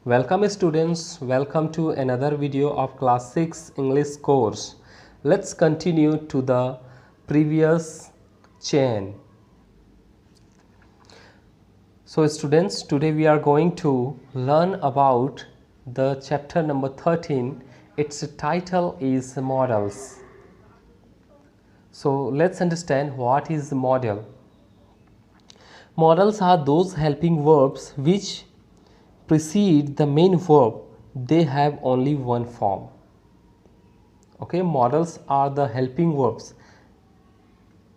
Welcome students, welcome to another video of class 6 English course. Let's continue to the previous chain. So students, today we are going to learn about the chapter number 13. Its title is models. So let's understand what is the model. Models are those helping verbs which precede the main verb. They have only one form. Okay, models are the helping verbs.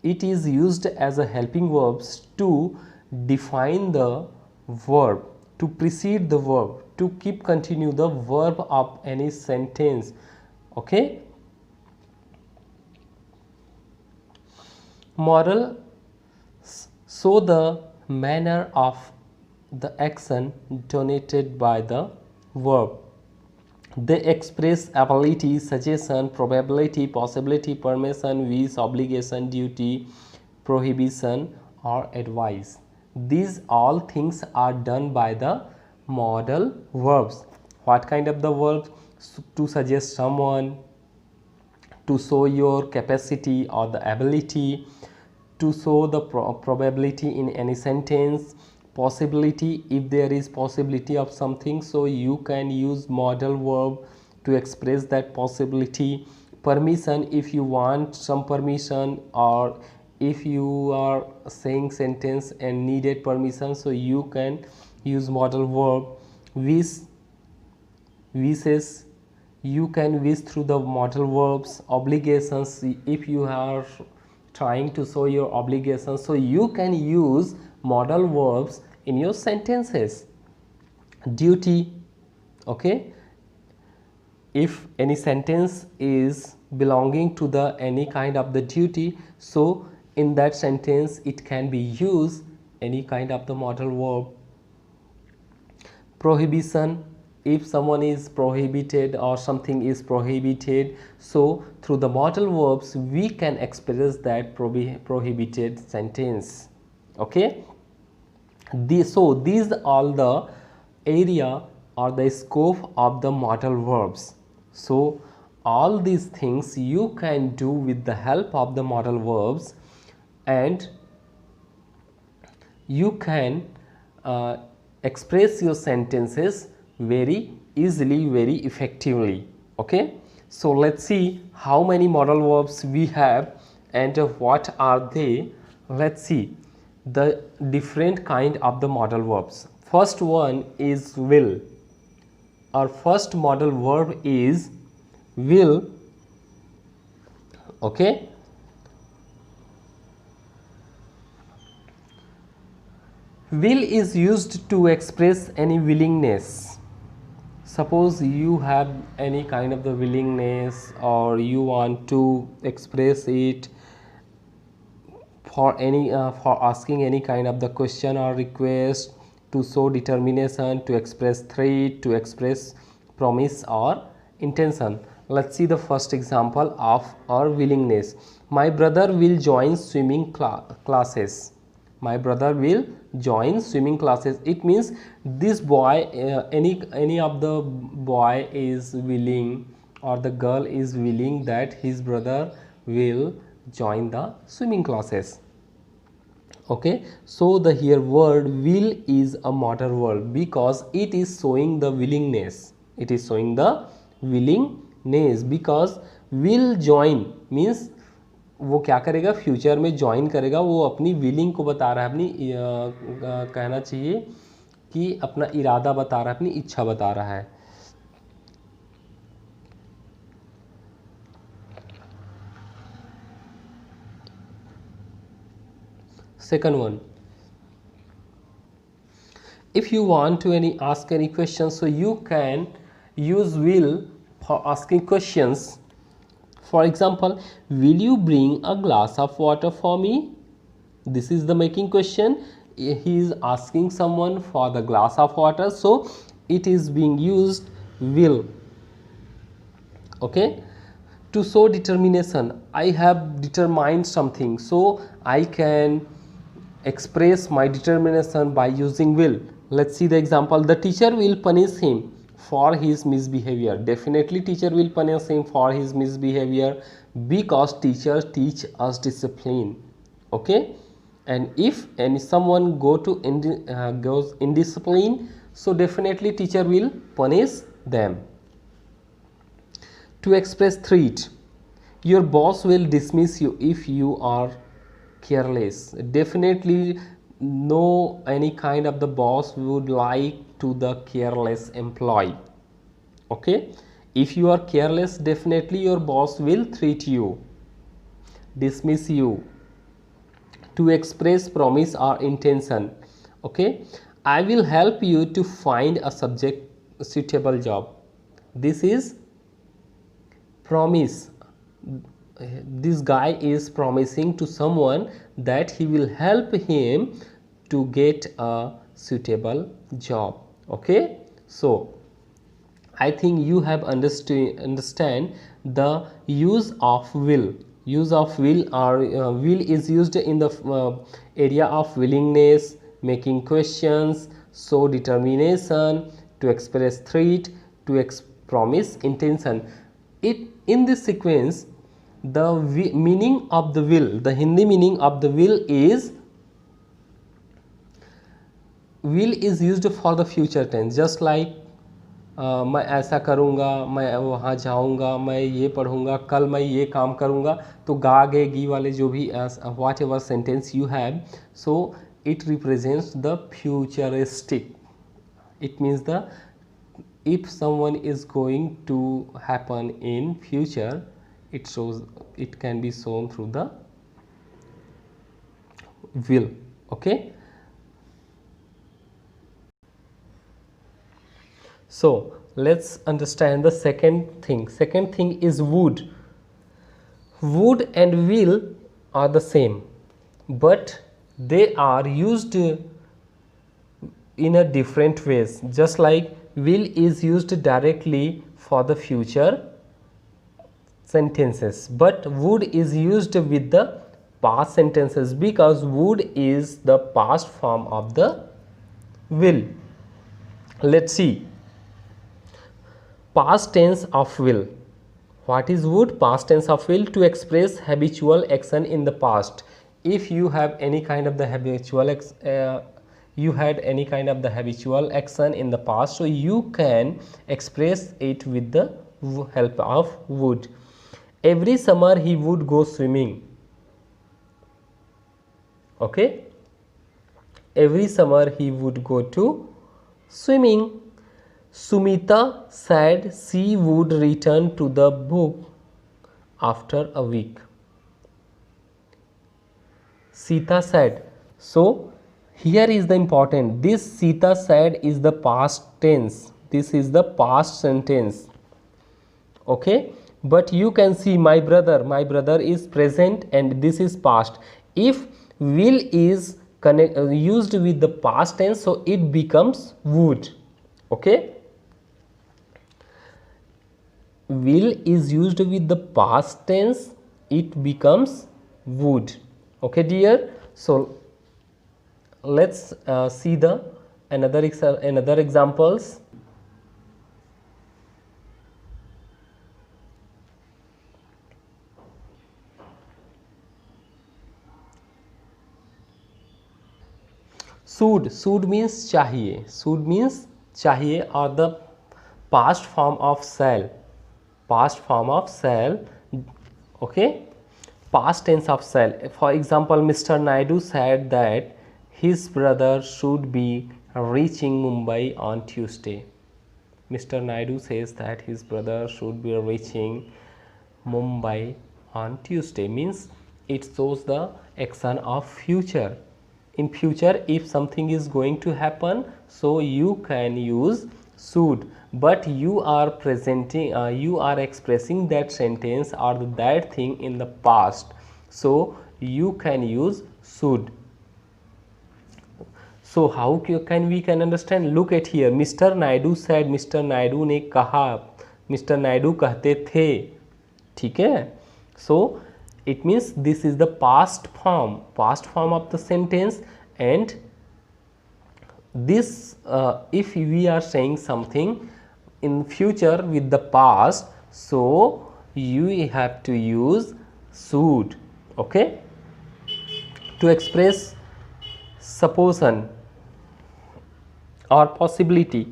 It is used as a helping verbs to define the verb, to precede the verb, to keep continue the verb of any sentence. Okay, model show the manner of the action denoted by the verb. They express ability, suggestion, probability, possibility, permission, wish, obligation, duty, prohibition or advice. These all things are done by the modal verbs. What kind of the verbs? To suggest someone, to show your capacity or the ability, to show the probability in any sentence, possibility if there is possibility of something, so you can use modal verb to express that possibility. Permission, if you want some permission or if you are saying sentence and needed permission, so you can use modal verb. Wishes, you can wish through the modal verbs. Obligations, if you are trying to show your obligations, so you can use modal verbs in your sentences. Duty, okay, if any sentence is belonging to the any kind of the duty, so in that sentence it can be used any kind of the modal verb. Prohibition, if someone is prohibited or something is prohibited, so through the modal verbs we can express that prohibited sentence. Okay, so these are all the area or the scope of the modal verbs. So all these things you can do with the help of the modal verbs, and you can express your sentences very easily, very effectively. Okay, so let's see how many modal verbs we have and what are they. Let's see the different kind of the modal verbs. First one is will. Our first modal verb is will. Okay, will is used to express any willingness. Suppose you have any kind of the willingness or you want to express it for any for asking any kind of the question or request, to show determination, to express threat, to express promise or intention. Let's see the first example of our willingness. My brother will join swimming classes. My brother will join swimming classes. It means this boy, any of the boy is willing or the girl is willing that his brother will join the swimming classes. Okay, so the here word will is a modal verb because it is showing the willingness. It is showing the willingness because will join means वो क्या करेगा, future में join करेगा, वो अपनी willing को बता रहा है, अपनी कहना चाहिए कि अपना इरादा बता रहा है, अपनी इच्छा बता रहा है. Second one, if you want to ask any questions, so you can use will for asking questions. For example, will you bring a glass of water for me? This is the making question. He is asking someone for the glass of water, so it is being used will. Okay, to show determination, I have determined something, so I can express my determination by using will. let's see the example. The teacher will punish him for his misbehavior. Definitely teacher will punish him for his misbehavior because teachers teach us discipline. Okay, and if someone goes indiscipline, so definitely teacher will punish them. To express threat, your boss will dismiss you if you are careless. Definitely no any kind of the boss would like to the careless employee. Okay, if you are careless, definitely your boss will threat you, dismiss you. To express promise or intention, okay, I will help you to find a suitable job. This is promise. This guy is promising to someone that he will help him to get a suitable job. Okay, so I think you have understand the use of will. Use of will, or will is used in the area of willingness, making questions, show determination, to express threat, to promise intention. It in this sequence, the meaning of the will, the Hindi meaning of the will is used for the future tense. Just like मैं ऐसा करूँगा, मैं वहाँ जाऊँगा, मैं ये पढ़ूँगा, कल मैं ये काम करूँगा. तो गा गे गी वाले जो भी what ever sentence you have, so it represents the futuristic. It means the if someone is going to happen in future, it can be shown through the will. Okay, so let's understand the second thing. Second thing is would. Would and will are the same, but they are used in a different ways. Just like will is used directly for the future sentences, but would is used with the past sentences, because would is the past form of the will. Let's see past tense of will. What is would? Past tense of will, to express habitual action in the past. If you have any kind of the habitual action in the past, so you can express it with the help of would. Every summer he would go swimming. Okay, every summer he would go to swimming. Sumita said she would return to the book after a week. Sita said. So here is the important, this Sita said is the past tense. This is the past sentence. Okay, but you can see my brother is present and this is past. If will is used with the past tense, so it becomes would. Okay, will is used with the past tense, it becomes would. Okay dear, so let's see the another examples. should means चाहिए. should means चाहिए, or the past form of shall. Okay, past tense of shall. For example, Mr. Naidu said that his brother should be reaching Mumbai on Tuesday. Mr. Naidu says that his brother should be reaching Mumbai on Tuesday, means it shows the action of future. In future, if something is going to happen, so you can use should, but you are expressing that sentence or that thing in the past, so you can use should. So how can we understand? Look at here, Mr. Naidu said, Mr. Naidu ने कहा, Mr. Naidu कहते थे. ठीक है, so it means this is the past form of the sentence, and this if we are saying something in future with the past, so you have to use should. Okay, to express supposition or possibility,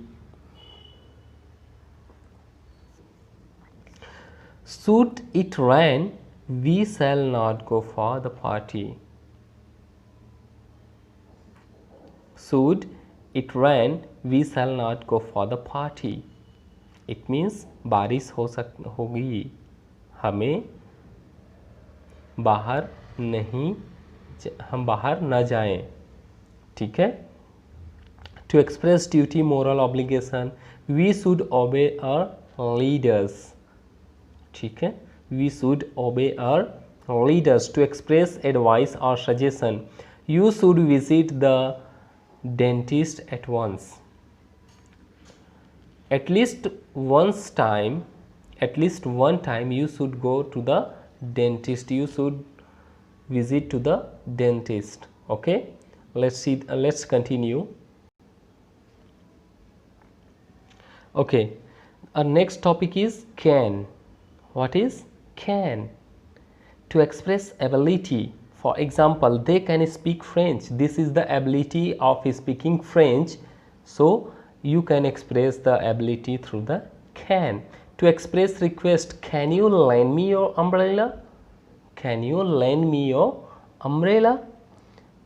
should it rain, we shall not go for the party. Should it rain, we shall not go for the party. It means बारिश होगी, हमें बाहर नहीं, हम बाहर न जाएं. ठीक है. To express duty, moral obligation, we should obey our leaders. ठीक है. We should obey our leaders. To express advice or suggestion, you should visit the dentist at once. At least one time you should go to the dentist. You should visit to the dentist. Okay, let's continue. Okay, our next topic is can. What is can? To express ability. For example, they can speak French. This is the ability of speaking French. So you can express the ability through the can. To express request, can you lend me your umbrella? Can you lend me your umbrella?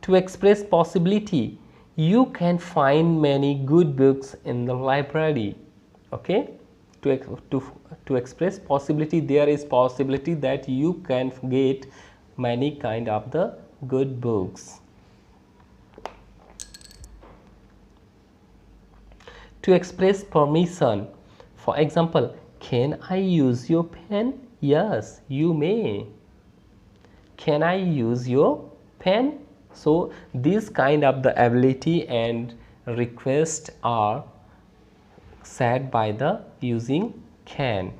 To express possibility, you can find many good books in the library. Okay, to express possibility, there is possibility that you can get many kind of the good books. To express permission, for example, can I use your pen? Yes, you may. Can I use your pen? So this kind of the ability and request are said by the using can.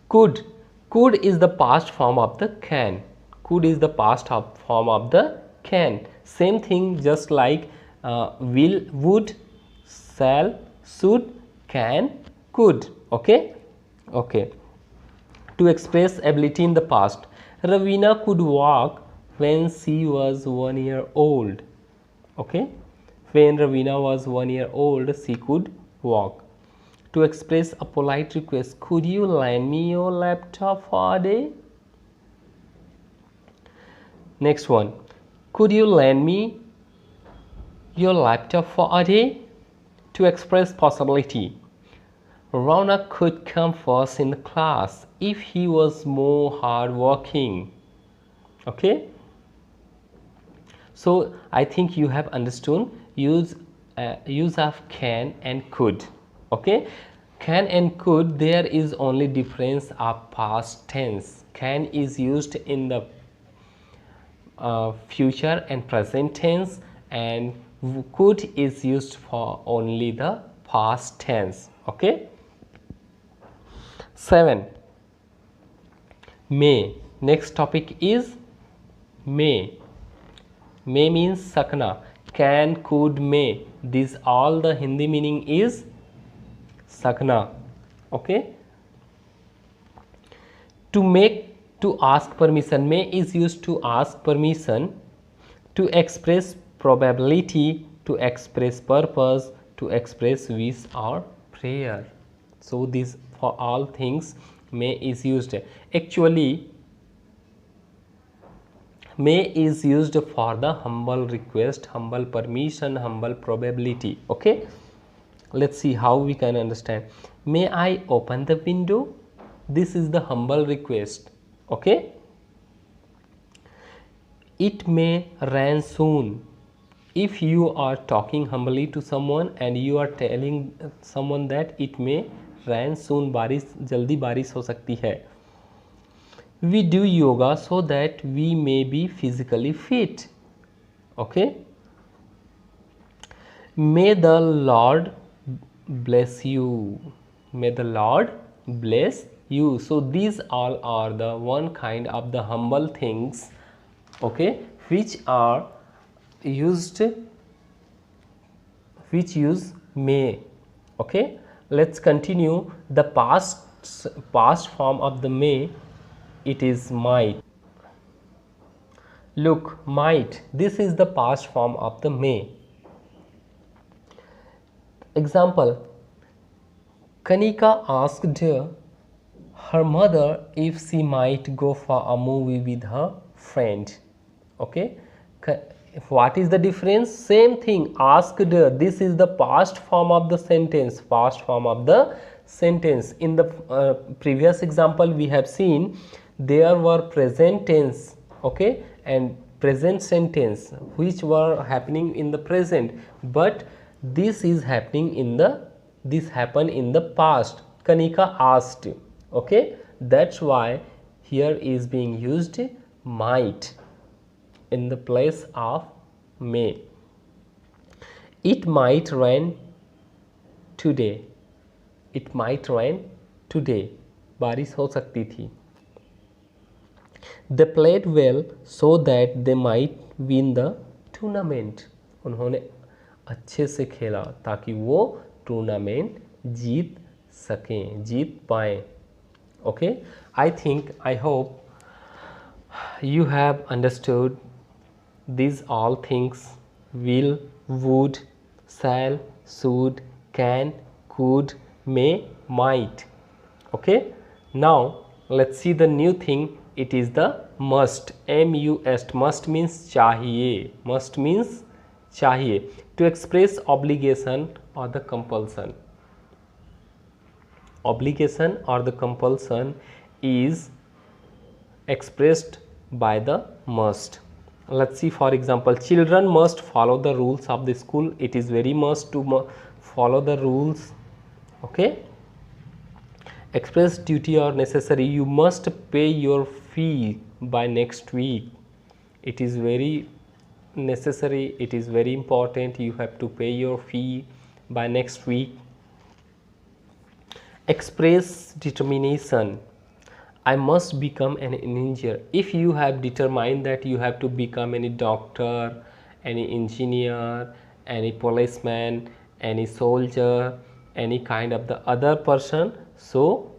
Could is the past form of the can. Could is the past form of the can. Same thing, just like will, would, shall, should, can, could. Okay. To express ability in the past, Ravina could walk when she was 1 year old. Okay, when Ravina was 1 year old, she could walk. To express a polite request, could you lend me your laptop for a day? Next one, could you lend me your laptop for a day? To express possibility, Raunak could come first in the class if he was more hardworking. Okay, so I think you have understood use of can and could. Okay, can and could, there is only difference of past tense. Can is used in the future and present tense, and could is used for only the past tense. Okay. 7. May. Next topic is may. May means sakna. Can, could, may, these all the Hindi meaning is sakna. Okay. To ask permission, may is used to ask permission. To express probability, to express purpose, to express wish or prayer. So these for all things may is used. Actually, may is used for the humble request, humble permission, humble probability. Okay, let's see how we can understand. May I open the window? This is the humble request. Okay. It may rain soon. If you are talking humbly to someone and you are telling someone that it may rain soon, बारिश जल्दी बारिश हो सकती है. We do yoga so that we may be physically fit. Okay. May the Lord bless you. May the Lord bless you. So these all are the one kind of the humble things, okay, which are used which use may. Okay, let's continue. The past form of the may, it is might. Look, might, this is the past form of the may. Example, Kanika asked her mother if she might go for a movie with her friend. Okay, what is the difference? Same thing, asked her. This is the past form of the sentence. Past form of the sentence. In the previous example we have seen there were present tense, okay, and present sentence which were happening in the present, but this is happening in the, this happened in the past. Kanika asked. Okay, that's why here is being used might in the place of may. It might rain today. It might rain today. बारिश हो सकती थी. They played well so that they might win the tournament. उन्होंने अच्छे से खेला ताकि वो टूर्नामेंट जीत सकें, जीत पाएं. Okay, I think, I hope you have understood these all things: will, would, shall, should, can, could, may, might. Okay, now let's see the new thing. It is the must. M-U-S-T. Must means चाहिए. Must means चाहिए. To express obligation or the compulsion. Obligation or the compulsion is expressed by the must. Let's see, for example, children must follow the rules of the school. It is very must to follow the rules. Okay, express duty or necessary. You must pay your fee by next week. It is very necessary, it is very important. You have to pay your fee by next week. Express determination. I must become an engineer. If you have determined that you have to become any doctor, any engineer, any policeman, any soldier, any kind of the other person, so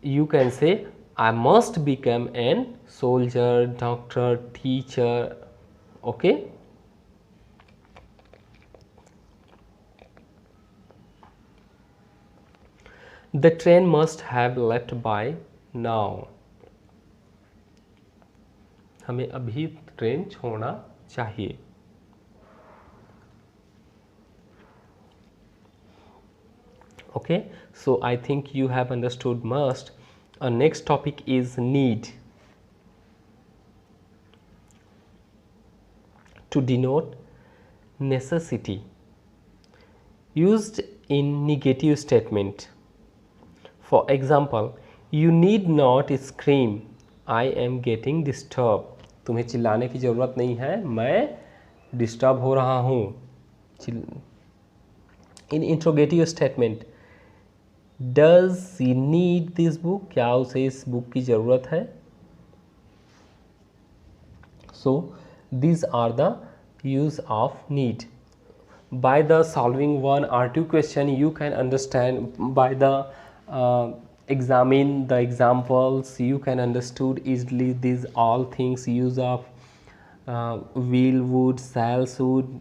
you can say I must become an soldier, doctor, teacher. Okay, the train must have left by now. हमें अभी train छोड़ना चाहिए. Okay, so I think you have understood must. Our next topic is need. To denote necessity, used in negative statement. For example, you need not scream, I am getting disturbed. तुम्हें चिल्लाने की ज़रूरत नहीं है, मैं disturb हो रहा हूँ. In interrogative statement, does he need this book? क्या उसे इस बुक की ज़रूरत है? So these are the use of need. By the solving one or two question, you can understand. By the examine the examples, you can understood easily these all things. Use of will, would, shall, should,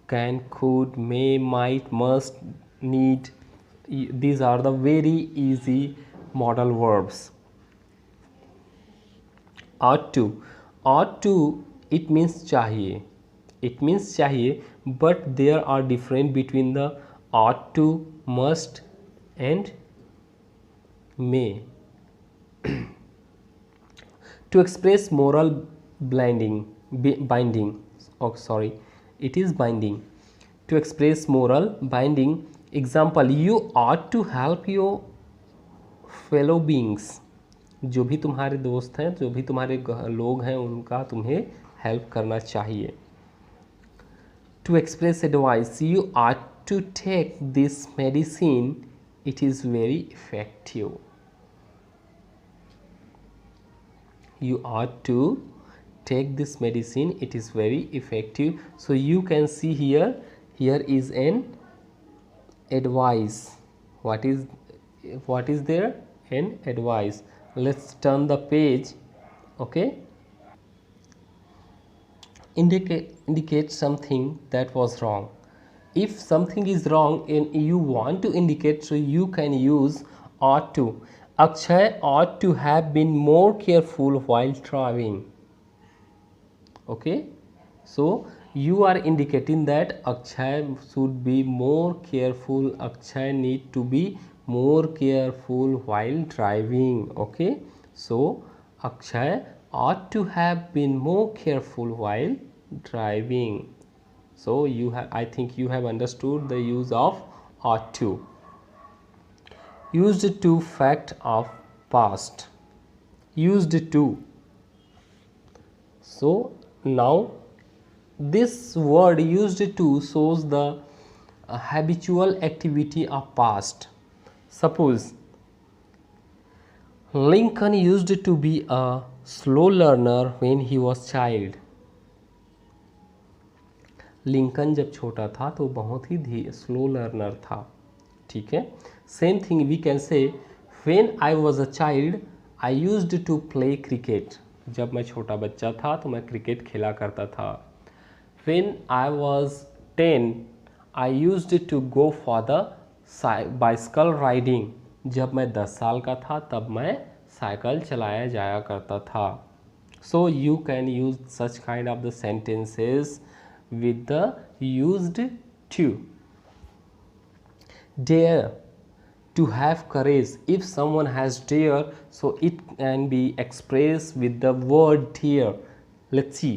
can, could, may, might, must, need. These are the very easy modal verbs. Ought to. Ought to, it means चाहिए. It means चाहिए, but there are different between the ought to, must and may. To express moral binding. Oh, sorry, it is binding. To express moral binding. Example, you ought to help your fellow beings. जो भी तुम्हारे दोस्त हैं, जो भी तुम्हारे लोग हैं, उनका तुम्हें हेल्प करना चाहिए. To express advice, you ought to take this medicine, it is very effective. You ought to take this medicine, it is very effective. So you can see here here is an advice. What is there? An advice. Let's turn the page. Okay, indicate something that was wrong. If something is wrong and you want to indicate, so you can use ought to. Akshay ought to have been more careful while driving. Okay, so you are indicating that Akshay should be more careful. Akshay need to be more careful while driving. Okay, so Akshay ought to have been more careful while driving. So you have, I think you have understood the use of ought to. Used to fact of past. Used to. So now this word used to shows the habitual activity of past. Suppose Lincoln used to be a slow learner when he was child. Lincoln जब छोटा था तो बहुत ही slow learner था. ठीक है, same thing we can say when I was a child I used to play cricket. जब मैं छोटा बच्चा था तो मैं क्रिकेट खेला करता था. When I was 10 I used to go for the bicycle riding. जब मैं 10 साल का था तब मैं साइकिल चलाया जाया करता था. सो you can use such kind of the sentences with the used to. Dare, to have courage. If someone has dare, so it can be expressed with the word dare. Let's see.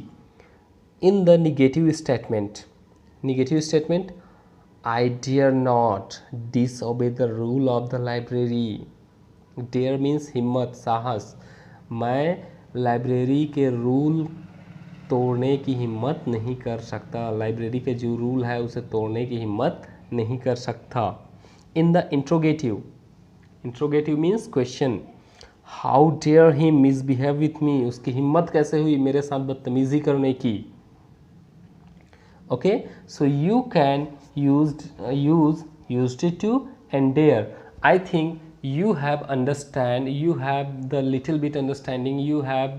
In the negative statement, I dare not disobey the rule of the library. Dare means हिम्मत, साहस. मैं library के rule तोड़ने की हिम्मत नहीं कर सकता. लाइब्रेरी के जो रूल है उसे तोड़ने की हिम्मत नहीं कर सकता. In the interrogative means question. How dare he misbehave with me. उसकी हिम्मत कैसे हुई मेरे साथ बदतमीजी करने की. Okay, so you can used to and dare. I think you have the little bit understanding, you have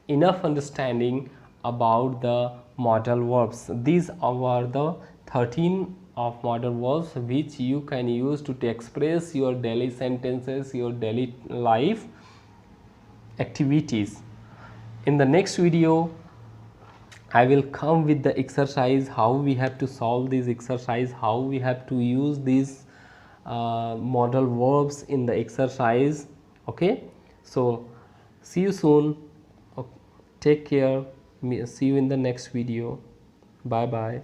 enough understanding about the modal verbs. These are the 13 of modal verbs which you can use to express your daily sentences, your daily life activities. In the next video I will come with the exercise, how we have to solve this exercise, how we have to use these modal verbs in the exercise. Okay, so see you soon. Okay, take care. See you in the next video. Bye bye.